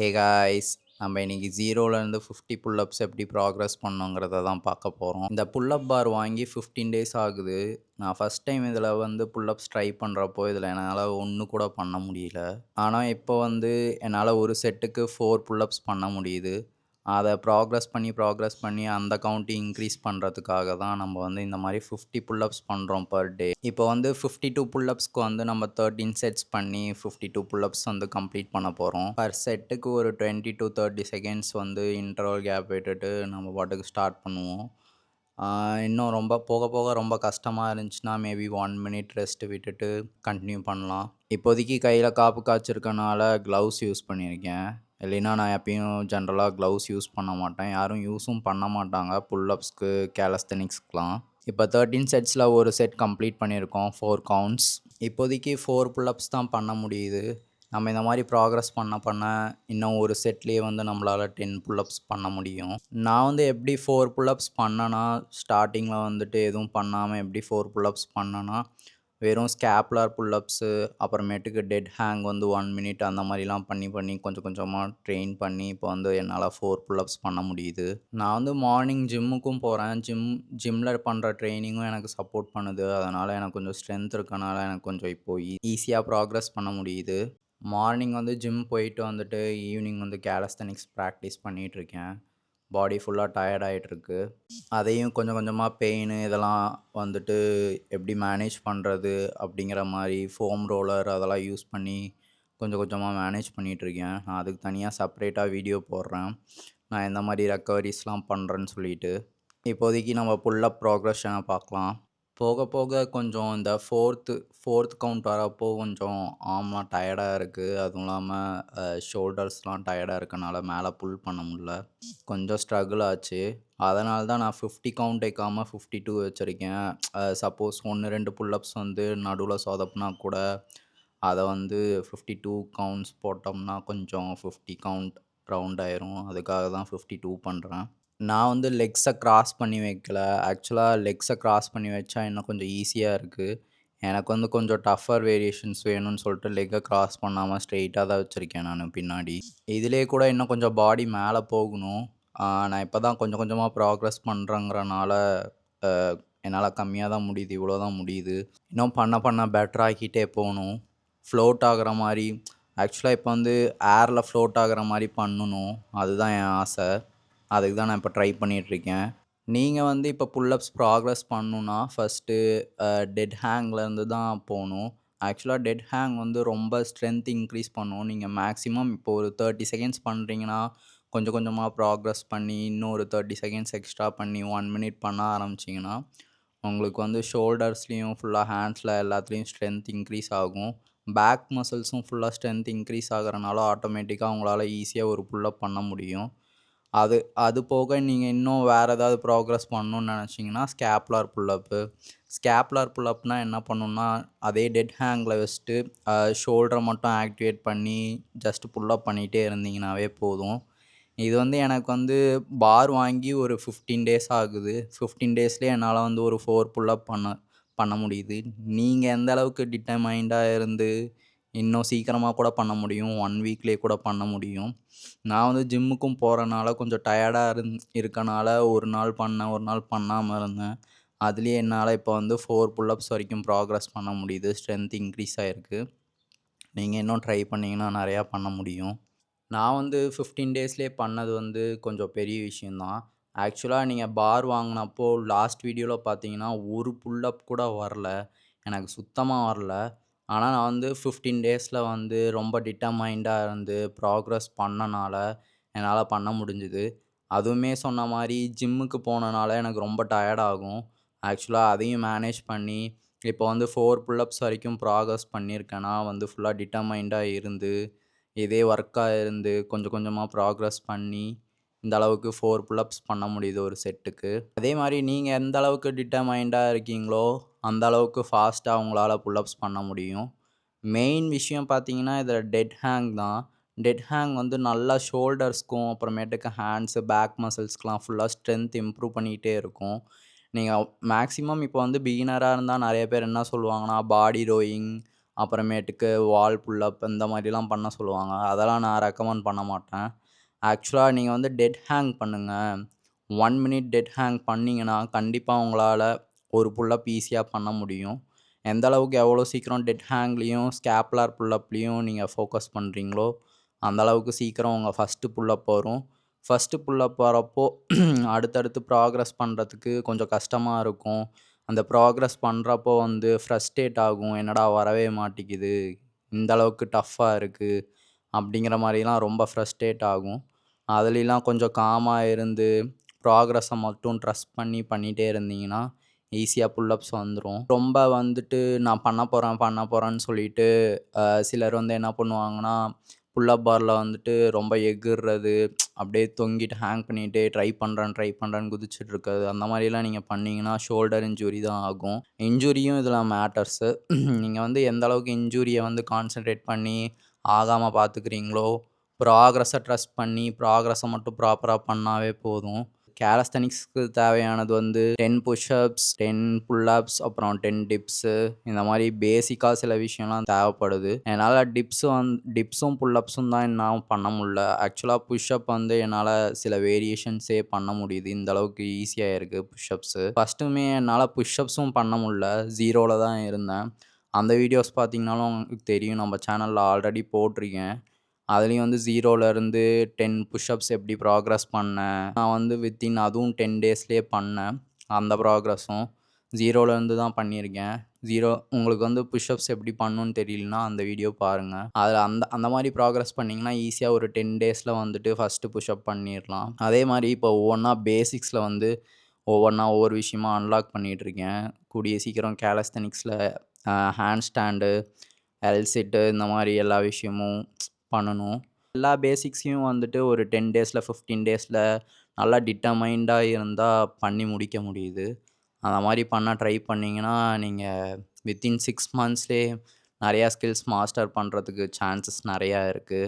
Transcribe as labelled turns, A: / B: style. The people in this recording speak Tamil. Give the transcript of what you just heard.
A: ஹே காய்ஸ், நம்ம இன்னைக்கு 0லேருந்து 50 புல்லப்ஸ் எப்படி ப்ராக்ரஸ் பண்ணோங்கிறத தான் பார்க்க போகிறோம். இந்த புல்லப் பார் வாங்கி 15 டேஸ் ஆகுது. நான் ஃபஸ்ட் டைம் இதில் புல்லப்ஸ் ட்ரை பண்ணுறப்போ இதில் என்னால் ஒன்று கூட பண்ண முடியல. ஆனால் இப்போ என்னால் ஒரு செட்டுக்கு 4 புல்லப்ஸ் பண்ண முடியுது. அதை ப்ராக்ரஸ் பண்ணி அந்த கவுண்ட்டு இன்க்ரீஸ் பண்ணுறதுக்காக தான் நம்ம இந்த மாதிரி 50 புல்லப்ஸ் பண்ணுறோம் பர் டே. இப்போ 52 புல்லப்ஸ்க்கு நம்ம 13 செட்ஸ் பண்ணி 52 புல்லப்ஸ் கம்ப்ளீட் பண்ண போகிறோம். பர் செட்டுக்கு ஒரு 20 to 30 செகண்ட்ஸ் இன்டர்வல் கேப் விட்டுட்டு நம்ம பாட்டுக்கு ஸ்டார்ட் பண்ணுவோம். இன்னும் ரொம்ப போக போக ரொம்ப கஷ்டமாக இருந்துச்சுன்னா மேபி 1 மினிட் ரெஸ்ட் விட்டுட்டு கண்டினியூ பண்ணலாம். இப்போதைக்கு கையில் காப்பு காய்ச்சிருக்கனால க்ளவுஸ் யூஸ் பண்ணியிருக்கேன். இல்லைன்னா நான் எப்பயும் ஜென்ரலாக க்ளவுஸ் யூஸ் பண்ண மாட்டேன். யாரும் யூஸும் பண்ண மாட்டாங்க புல்லப்ஸ்க்கு, கேலஸ்தெனிக்ஸ்க்கெலாம். இப்போ 13 செட்ஸில் ஒரு செட் கம்ப்ளீட் பண்ணியிருக்கோம், 4 கவுண்ட்ஸ். இப்போதைக்கு 4 புல்லப்ஸ் தான் பண்ண முடியுது. நம்ம இந்த மாதிரி ப்ராக்ரஸ் பண்ண இன்னும் ஒரு செட்லேயே நம்மளால் 10 புல்லப்ஸ் பண்ண முடியும். நான் எப்படி 4 புல்லப்ஸ் பண்ணேன்னா, ஸ்டார்டிங்கில் எதுவும் பண்ணாமல் எப்படி 4 புல்லப்ஸ் பண்ணேன்னா, வெறும் ஸ்கேப்புலர் புல்லப்ஸு, அப்புறமேட்டுக்கு டெட் ஹேங் 1 மினிட் அந்த மாதிரிலாம் பண்ணி கொஞ்சம் கொஞ்சமாக ட்ரெயின் பண்ணி இப்போ என்னால் 4 புல்லப்ஸ் பண்ண முடியுது. நான் மார்னிங் ஜிம்முக்கும் போகிறேன். ஜிம்மில் பண்ணுற ட்ரெயினிங்கும் எனக்கு சப்போர்ட் பண்ணுது. அதனால் எனக்கு கொஞ்சம் ஸ்ட்ரென்த் இருக்கனால எனக்கு கொஞ்சம் இப்போது ஈஸியாக ப்ராக்ரஸ் பண்ண முடியுது. மார்னிங் ஜிம் போயிட்டு ஈவினிங் கேலஸ்தெனிக்ஸ் ப்ராக்டிஸ் பண்ணிகிட்ருக்கேன். பாடி ஃபுல்லாக டயர்ட் ஆகிட்டுருக்கு. அதையும் கொஞ்சம் கொஞ்சமாக பெயின் இதெல்லாம் எப்படி மேனேஜ் பண்ணுறது அப்படிங்கிற மாதிரி ஃபோம் ரோலர் அதெல்லாம் யூஸ் பண்ணி கொஞ்சம் கொஞ்சமாக மேனேஜ் பண்ணிகிட்ருக்கேன். நான் அதுக்கு தனியாக செப்ரேட்டாக வீடியோ போடுறேன், நான் எந்த மாதிரி ரெக்கவரிஸ்லாம் பண்ணுறேன்னு சொல்லிட்டு. இப்போதைக்கு நம்ம புல்லப் ப்ராக்ரஷனை பார்க்கலாம். போக போக கொஞ்சம் இந்த ஃபோர்த் கவுண்ட் வரப்போ கொஞ்சம் ஆர்ம்லாம் டயர்டாக இருக்குது. அதுவும் இல்லாமல் ஷோல்டர்ஸ்லாம் டயர்டாக இருக்கனால மேலே புல் பண்ண முடில. கொஞ்சம் ஸ்ட்ரகிள் ஆச்சு. அதனால தான் நான் 50 கவுண்ட் வைக்காமல் 52 வச்சுருக்கேன். சப்போஸ் 1, 2 புல்லப்ஸ் நடுவில் சொதப்புனா கூட அதை 52 கவுண்ட்ஸ் போட்டோம்னா கொஞ்சம் 50 கவுண்ட் ரவுண்ட் ஆயிரும். அதுக்காக தான் 52 பண்ணுறேன். நான் லெக்ஸை கிராஸ் பண்ணி வைக்கல. ஆக்சுவலாக லெக்ஸை கிராஸ் பண்ணி வச்சா இன்னும் கொஞ்சம் ஈஸியாக இருக்குது. எனக்கு கொஞ்சம் டஃப்பர் வேரியேஷன்ஸ் வேணும்னு சொல்லிட்டு லெக்கை கிராஸ் பண்ணாமல் ஸ்ட்ரெயிட்டாக தான் வச்சுருக்கேன் நான் பின்னாடி. இதிலே கூட இன்னும் கொஞ்சம் பாடி மேலே போகணும். நான் இப்போ தான் கொஞ்சம் கொஞ்சமாக ப்ராக்ரஸ் பண்ணுறேங்கிறனால என்னால் கம்மியாக தான் முடியுது, இவ்வளோ தான் முடியுது. இன்னும் பண்ண பெட்டர் ஆக்கிட்டே போகணும். ஃப்ளோட் ஆகிற மாதிரி, ஆக்சுவலாக இப்போ ஏரில் ஃப்ளோட் ஆகிற மாதிரி பண்ணணும். அதுதான் என் ஆசை. அதுக்கு தான் நான் இப்போ ட்ரை பண்ணிகிட்ருக்கேன். நீங்கள் இப்போ புல்லப்ஸ் ப்ராக்ரஸ் பண்ணணுன்னா ஃபஸ்ட்டு டெட் ஹேங்லேருந்து தான் போகணும். ஆக்சுவலாக டெட் ஹேங் ரொம்ப ஸ்ட்ரென்த் இன்க்ரீஸ் பண்ணும். நீங்கள் மேக்ஸிமம் இப்போ ஒரு 30 செகண்ட்ஸ் பண்ணுறீங்கன்னா கொஞ்சம் கொஞ்சமாக ப்ராக்ரஸ் பண்ணி இன்னும் ஒரு 30 செகண்ட்ஸ் எக்ஸ்ட்ரா பண்ணி 1 மினிட் பண்ண ஆரம்பிச்சிங்கன்னா உங்களுக்கு ஷோல்டர்ஸ்லேயும் ஃபுல்லாக ஹேண்ட்ஸில் எல்லாத்துலேயும் ஸ்ட்ரென்த் இன்க்ரீஸ் ஆகும். பேக் மசில்ஸும் ஃபுல்லாக ஸ்ட்ரென்த் இன்க்ரீஸ் ஆகிறனால ஆட்டோமேட்டிக்காக உங்களால் ஈஸியாக ஒரு புல்லப் பண்ண முடியும். அது போக நீங்கள் இன்னும் வேறு ஏதாவது ப்ராக்ரஸ் பண்ணணுன்னு நினச்சிங்கன்னா ஸ்கேப்புலர் புல்லப்னால் என்ன பண்ணணுன்னா, அதே டெட் ஹேங்கில் வச்சுட்டு ஷோல்டரை மட்டும் ஆக்டிவேட் பண்ணி ஜஸ்ட் புல்லப் பண்ணிகிட்டே இருந்தீங்கன்னாவே போதும். இது எனக்கு பார் வாங்கி ஒரு 15 டேஸ் ஆகுது. 15 டேஸ்லேயே என்னால் ஒரு 4 புல்லப் பண்ண முடியுது. நீங்கள் எந்த அளவுக்கு டிட்டர்மைண்டாக இருந்து இன்னும் சீக்கிரமாக கூட பண்ண முடியும். 1 வீக்லேயே கூட பண்ண முடியும். நான் ஜிம்முக்கும் போகிறனால கொஞ்சம் டயர்டாக இருக்கனால ஒரு நாள் பண்ணேன், ஒரு நாள் பண்ணாமல் இருந்தேன். அதுலேயே என்னால் இப்போ 4 புல்லப்ஸ் வரைக்கும் ப்ராக்ரஸ் பண்ண முடியுது. ஸ்ட்ரென்த் இன்க்ரீஸ் ஆகிருக்கு. நீங்கள் இன்னும் ட்ரை பண்ணிங்கன்னா நிறையா பண்ண முடியும். நான் 15 டேஸ்லேயே பண்ணது கொஞ்சம் பெரிய விஷயந்தான். ஆக்சுவலாக நீங்கள் பார் வாங்கினப்போ லாஸ்ட் வீடியோவில் பார்த்தீங்கன்னா ஒரு புல்லப் கூட வரல. எனக்கு சுத்தமாக வரல. ஆனால் நான் 15 டேஸில் ரொம்ப டிட்டர்மைண்டாக இருந்து ப்ராக்ரஸ் பண்ணனால என்னால் பண்ண முடிஞ்சுது. அதுவுமே சொன்ன மாதிரி ஜிம்முக்கு போனனால எனக்கு ரொம்ப டயர்ட் ஆகும். ஆக்சுவலாக அதையும் மேனேஜ் பண்ணி இப்போ 4 புல்லப்ஸ் வரைக்கும் ப்ராக்ரஸ் பண்ணியிருக்கேன்னா ஃபுல்லாக டிட்டர்மைண்டாக இருந்து இதே ஒர்க்காக இருந்து கொஞ்சம் கொஞ்சமாக ப்ராக்ரஸ் பண்ணி இந்த அளவுக்கு 4 புல்லப்ஸ் பண்ண முடியுது ஒரு செட்டுக்கு. அதே மாதிரி நீங்கள் எந்த அளவுக்கு டிட்டர்மைண்டாக இருக்கீங்களோ அந்த அளவுக்கு ஃபாஸ்ட்டாக உங்களால் புல்லப்ஸ் பண்ண முடியும். மெயின் விஷயம் பார்த்தீங்கன்னா இதில் டெட் ஹேங் தான். டெட் ஹேங் நல்லா ஷோல்டர்ஸ்க்கும் அப்புறமேட்டுக்கு ஹேண்ட்ஸு, பேக் மசில்ஸ்க்கெலாம் ஃபுல்லாக ஸ்ட்ரென்த் இம்ப்ரூவ் பண்ணிக்கிட்டே இருக்கும். நீங்கள் மேக்ஸிமம் இப்போ பிகினராக இருந்தால் நிறைய பேர் என்ன சொல்லுவாங்கன்னா பாடி ரோயிங் அப்புறமேட்டுக்கு வால் புல்லப் இந்த மாதிரிலாம் பண்ண சொல்லுவாங்க. அதெல்லாம் நான் ரெக்கமெண்ட் பண்ண மாட்டேன். ஆக்சுவலா நீங்க வந்து டெட் ஹேங் பண்ணுங்க. 1 மினிட் டெட் ஹேங் பண்ணீங்கன்னா, கண்டிப்பா உங்களால ஒரு புல்லப் ஈஸியா பண்ண முடியும். எந்த அளவுக்கு எவ்வளோ சீக்கிரம் டெட் ஹேங்லயும், ஸ்கேப்புலர் புல்லப்லயும் நீங்க ஃபோக்கஸ் பண்றீங்களோ, அந்த அளவுக்கு சீக்கிரம் உங்க ஃபர்ஸ்ட்டு புல்லப் வரும். ஃபர்ஸ்ட்டு புல்லப் வரப்போ அடுத்தடுத்து ப்ராக்ரஸ் பண்றதுக்கு கொஞ்சம் கஷ்டமா இருக்கும். அந்த ப்ராக்ரஸ் பண்றப்போ வந்து ஃப்ரஸ்ட்ரேட் ஆகும். என்னடா வரவே மாட்டிக்குது. இந்த அளவுக்கு டஃப்பா இருக்கு. அப்படிங்கிற மாரிலாம் ரொம்ப ஃப்ரஸ்ட்ரேட் ஆகும். அதுலலாம் கொஞ்சம் காமா இருந்து ப்ராக்ரஸ மட்டும் ட்ரஸ்ட் பண்ணி பண்ணிட்டே இருந்தீங்கன்னா, ஈஸியா புல்லப்ஸ் வந்துரும். ரொம்ப வந்துட்டு நான் பண்ண போறேன்னு சொல்லிட்டு சிலர் வந்து என்ன பண்ணுவாங்கன்னா, புல்லப் பார்ல வந்துட்டு ரொம்ப எகுர்றது, அப்படியே தொங்கிட்டு ஹேங் பண்ணிட்டு ட்ரை பண்றேன்னு குதிச்சுட்டு இருக்கிறது, அந்த மாரிலாம் நீங்க பண்ணீங்கன்னா ஷோல்டர் இன்ஜூரி தான் ஆகும். இன்ஜூரியும் இதில மேட்டர்ஸு. நீங்க வந்து எந்த அளவுக்கு இன்ஜூரிய வந்து கான்சன்ட்ரேட் பண்ணி ஆகாம பார்த்துக்கிறீங்களோ, ப்ராக்ரஸ ட்ரஸ்ட் பண்ணி ப்ராக்ரஸ மட்டும் ப்ராப்பரா பண்ணாவே போதும். கேலஸ்தெனிக்ஸ்க்கு தேவையானது வந்து 10 புஷ் அப்ஸ், 10 புல் அப்ஸ், அப்புறம் 10 டிப்ஸு இந்த மாரி பேசிக்கா சில விஷயம்லாம் தேவைப்படுது. என்னால டிப்ஸும், புல் அப்ஸும் தான் என்னால பண்ண முடியல. ஆக்சுவலா புஷ் அப் வந்து என்னால சில வேரியேஷன்ஸே பண்ண முடியுது. இந்த அளவுக்கு ஈஸியா இருக்கு புஷ் அப்ஸு. ஃபர்ஸ்ட்டுமே என்னால புஷ் அப்ஸும் பண்ண முடியல. 0ல தான் இருந்தேன். அந்த வீடியோஸ் பார்த்தீங்கனாலும் உங்களுக்கு தெரியும். நம்ம சேனல்ல ஆல்ரெடி போட்டிருக்கேன். அதுலயும் வந்து 0லேருந்து 10 புஷ் அப்ஸ் எப்படி ப்ராக்ரஸ் பண்ணேன். நான் வந்து அதுவும் 10 டேஸ்லயே பண்ணேன். அந்த ப்ராக்ரஸும் 0லேருந்து தான் பண்ணியிருக்கேன். உங்களுக்கு வந்து புஷ் அப்ஸ் எப்படி பண்ணணும்னு தெரியலனா அந்த வீடியோ பாருங்க. அதில அந்த அந்த மாரி ப்ராக்ரஸ் பண்ணீங்கன்னா, ஈஸியா ஒரு 10 டேஸ்ல வந்துட்டு ஃபர்ஸ்ட்டு புஷ் அப் பண்ணிறலாம். அதே மாரி இப்போ ஒவ்வொன்னா பேசிக்ஸ்ல வந்து ஒவ்வொன்னா ஒவ்வொரு விஷயமா அன்லாக் பண்ணிட்டுருக்கேன். கூடிய சீக்கிரம் கேலஸ்தெனிக்ஸ்ல ஹேண்ட் ஸ்டாண்டு, எல் சிட்டு இந்த மாரி எல்லா விஷயமும் பண்ணணும். எல்லா பேசிக்ஸையும் வந்துட்டு ஒரு 10 டேஸ்ல, 15 டேஸ்ல நல்லா டிட்டர்மைன்டா இருந்தா பண்ணி முடிக்க முடியுது. அந்த மாரி பண்ண ட்ரை பண்ணீங்கன்னா, நீங்க வித்தின் 6 மந்த்ஸ்லயே நெறையா ஸ்கில்ஸ் மாஸ்டர் பண்றதுக்கு சான்சஸ் நெறையா இருக்கு.